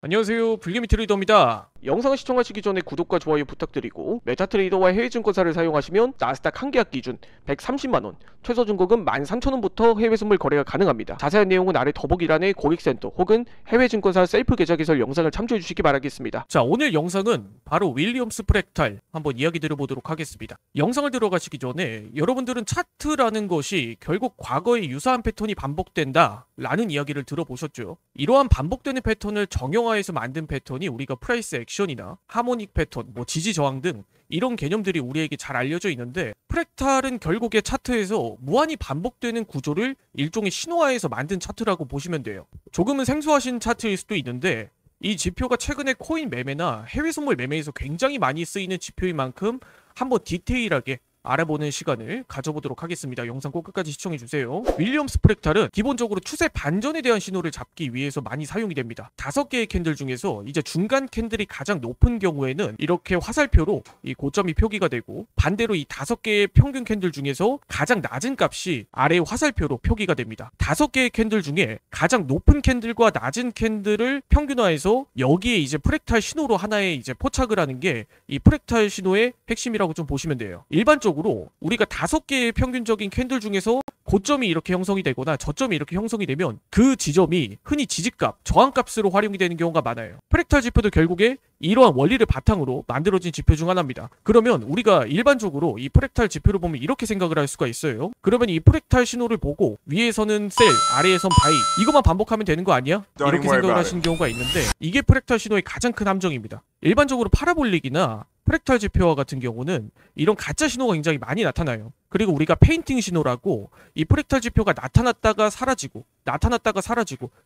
안녕하세요. 불개미 트레이더입니다. 영상을 시청하시기 전에 구독과 좋아요 부탁드리고 메타트레이더와 해외증권사를 사용하시면 나스닥 한 계약 기준 130만원, 최저 증거금 13,000원부터 해외 선물 거래가 가능합니다. 자세한 내용은 아래 더보기란에 고객센터 혹은 해외증권사 셀프 계좌 개설 영상을 참조해 주시기 바라겠습니다. 자, 오늘 영상은 바로 윌리엄스 프랙탈 한번 이야기 드려보도록 하겠습니다. 영상을 들어가시기 전에 여러분들은 차트라는 것이 결국 과거의 유사한 패턴이 반복된다 라는 이야기를 들어보셨죠. 이러한 반복되는 패턴을 정형화해서 만든 패턴이 우리가 프라이스 액션이나 하모닉 패턴, 지지 저항 등 이런 개념들이 우리에게 잘 알려져 있는데, 프랙탈은 결국에 차트에서 무한히 반복되는 구조를 일종의 신호화해서 만든 차트라고 보시면 돼요. 조금은 생소하신 차트일 수도 있는데, 이 지표가 최근에 코인 매매나 해외 선물 매매에서 굉장히 많이 쓰이는 지표인 만큼 한번 디테일하게 알아보는 시간을 가져보도록 하겠습니다. 영상 꼭 끝까지 시청해주세요. 윌리엄스 프랙탈은 기본적으로 추세 반전에 대한 신호를 잡기 위해서 많이 사용이 됩니다. 5개의 캔들 중에서 이제 중간 캔들이 가장 높은 경우에는 이렇게 화살표로 이 고점이 표기가 되고, 반대로 이 5개의 평균 캔들 중에서 가장 낮은 값이 아래 화살표로 표기가 됩니다. 5개의 캔들 중에 가장 높은 캔들과 낮은 캔들을 평균화해서 여기에 이제 프랙탈 신호로 하나의 이제 포착을 하는 게 이 프랙탈 신호의 핵심이라고 좀 보시면 돼요. 일반적으로 우리가 5개의 평균적인 캔들 중에서 고점이 이렇게 형성이 되거나 저점이 이렇게 형성이 되면 그 지점이 흔히 지지값, 저항값으로 활용이 되는 경우가 많아요. 프랙탈 지표도 결국에 이러한 원리를 바탕으로 만들어진 지표 중 하나입니다. 그러면 우리가 일반적으로 이 프랙탈 지표를 보면 이렇게 생각을 할 수가 있어요. 그러면 이 프랙탈 신호를 보고 위에서는 셀, 아래에선 바이, 이것만 반복하면 되는 거 아니야? 이렇게 생각을 하시는 경우가 있는데, 이게 프랙탈 신호의 가장 큰 함정입니다. 일반적으로 파라볼릭이나 프랙탈 지표와 같은 경우는 이런 가짜 신호가 굉장히 많이 나타나요. 그리고 우리가 페인팅 신호라고 이 프랙탈 지표가 나타났다가 사라지고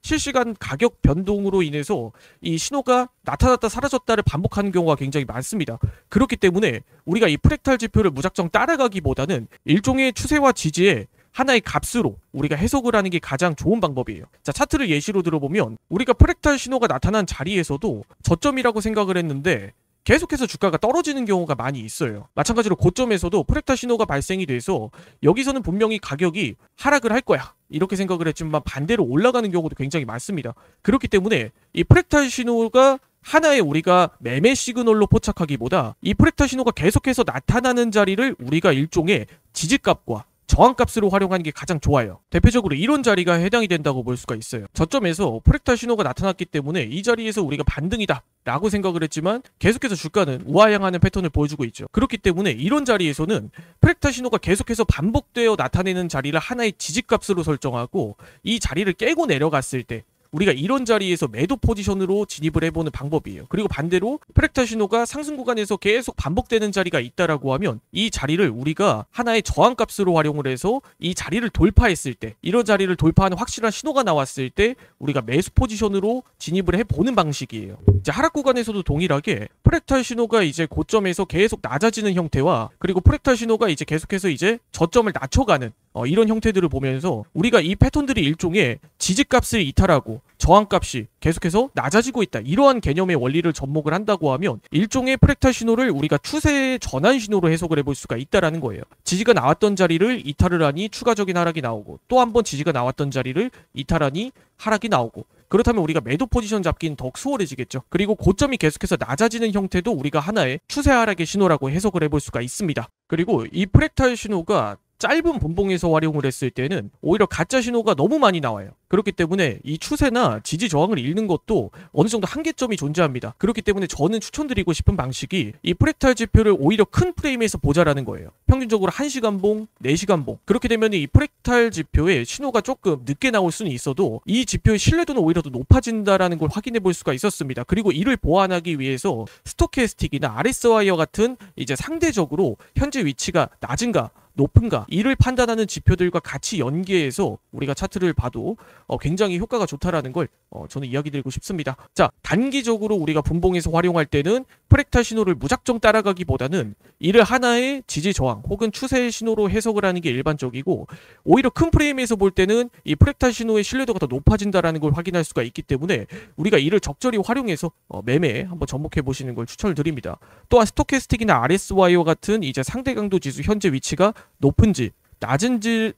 실시간 가격 변동으로 인해서 이 신호가 나타났다 사라졌다를 반복하는 경우가 굉장히 많습니다. 그렇기 때문에 우리가 이 프랙탈 지표를 무작정 따라가기보다는 일종의 추세와 지지에 하나의 값으로 우리가 해석을 하는 게 가장 좋은 방법이에요. 자, 차트를 예시로 들어보면 우리가 프랙탈 신호가 나타난 자리에서도 저점이라고 생각을 했는데 계속해서 주가가 떨어지는 경우가 많이 있어요. 마찬가지로 고점에서도 프랙탈 신호가 발생이 돼서 여기서는 분명히 가격이 하락을 할 거야, 이렇게 생각을 했지만 반대로 올라가는 경우도 굉장히 많습니다. 그렇기 때문에 이 프랙탈 신호가 하나의 우리가 매매 시그널로 포착하기보다 이 프랙탈 신호가 계속해서 나타나는 자리를 우리가 일종의 지지값과 저항값으로 활용하는 게 가장 좋아요. 대표적으로 이런 자리가 해당이 된다고 볼 수가 있어요. 저점에서 프랙탈 신호가 나타났기 때문에 이 자리에서 우리가 반등이다 라고 생각을 했지만 계속해서 주가는 우하향하는 패턴을 보여주고 있죠. 그렇기 때문에 이런 자리에서는 프랙탈 신호가 계속해서 반복되어 나타내는 자리를 하나의 지지값으로 설정하고, 이 자리를 깨고 내려갔을 때 우리가 이런 자리에서 매도 포지션으로 진입을 해보는 방법이에요. 그리고 반대로 프랙탈 신호가 상승 구간에서 계속 반복되는 자리가 있다라고 하면 이 자리를 우리가 하나의 저항값으로 활용을 해서 이 자리를 돌파했을 때, 이런 자리를 돌파하는 확실한 신호가 나왔을 때 우리가 매수 포지션으로 진입을 해보는 방식이에요. 이제 하락 구간에서도 동일하게 프랙탈 신호가 이제 고점에서 계속 낮아지는 형태와, 그리고 프랙탈 신호가 이제 계속해서 이제 저점을 낮춰가는 이런 형태들을 보면서 우리가 이 패턴들이 일종의 지지값을 이탈하고 저항값이 계속해서 낮아지고 있다, 이러한 개념의 원리를 접목을 한다고 하면 일종의 프랙탈 신호를 우리가 추세의 전환 신호로 해석을 해볼 수가 있다라는 거예요. 지지가 나왔던 자리를 이탈을 하니 추가적인 하락이 나오고, 또 한 번 지지가 나왔던 자리를 이탈하니 하락이 나오고, 그렇다면 우리가 매도 포지션 잡기는 더욱 수월해지겠죠. 그리고 고점이 계속해서 낮아지는 형태도 우리가 하나의 추세 하락의 신호라고 해석을 해볼 수가 있습니다. 그리고 이 프랙탈 신호가 짧은 분봉에서 활용을 했을 때는 오히려 가짜 신호가 너무 많이 나와요. 그렇기 때문에 이 추세나 지지 저항을 읽는 것도 어느 정도 한계점이 존재합니다. 그렇기 때문에 저는 추천드리고 싶은 방식이 이 프랙탈 지표를 오히려 큰 프레임에서 보자라는 거예요. 평균적으로 1시간봉, 4시간봉. 그렇게 되면 이 프랙탈 지표의 신호가 조금 늦게 나올 수는 있어도 이 지표의 신뢰도는 오히려 더 높아진다라는 걸 확인해 볼 수가 있었습니다. 그리고 이를 보완하기 위해서 스토캐스틱이나 RSI와 같은 이제 상대적으로 현재 위치가 낮은가 높은가, 이를 판단하는 지표들과 같이 연계해서 우리가 차트를 봐도 굉장히 효과가 좋다라는 걸 저는 이야기 드리고 싶습니다. 자, 단기적으로 우리가 분봉에서 활용할 때는 프랙탈 신호를 무작정 따라가기보다는 이를 하나의 지지 저항 혹은 추세의 신호로 해석을 하는 게 일반적이고, 오히려 큰 프레임에서 볼 때는 이 프랙탈 신호의 신뢰도가 더 높아진다라는 걸 확인할 수가 있기 때문에 우리가 이를 적절히 활용해서 매매에 한번 접목해 보시는 걸 추천을 드립니다. 또한 스토캐스틱이나 RSI와 같은 이제 상대 강도 지수 현재 위치가 높은지 낮은지,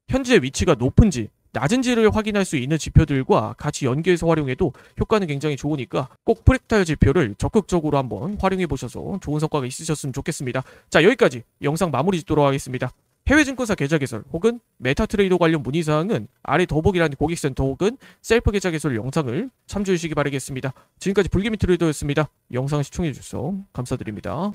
현재 위치가 높은지 낮은지를 확인할 수 있는 지표들과 같이 연계해서 활용해도 효과는 굉장히 좋으니까 꼭 프랙탈 지표를 적극적으로 한번 활용해 보셔서 좋은 성과가 있으셨으면 좋겠습니다. 자, 여기까지 영상 마무리 짓도록 하겠습니다. 해외 증권사 계좌 개설 혹은 메타트레이더 관련 문의사항은 아래 더보기란 고객센터 혹은 셀프 계좌 개설 영상을 참조해 주시기 바라겠습니다. 지금까지 불기미 트레이더였습니다. 영상 시청해 주셔서 감사드립니다.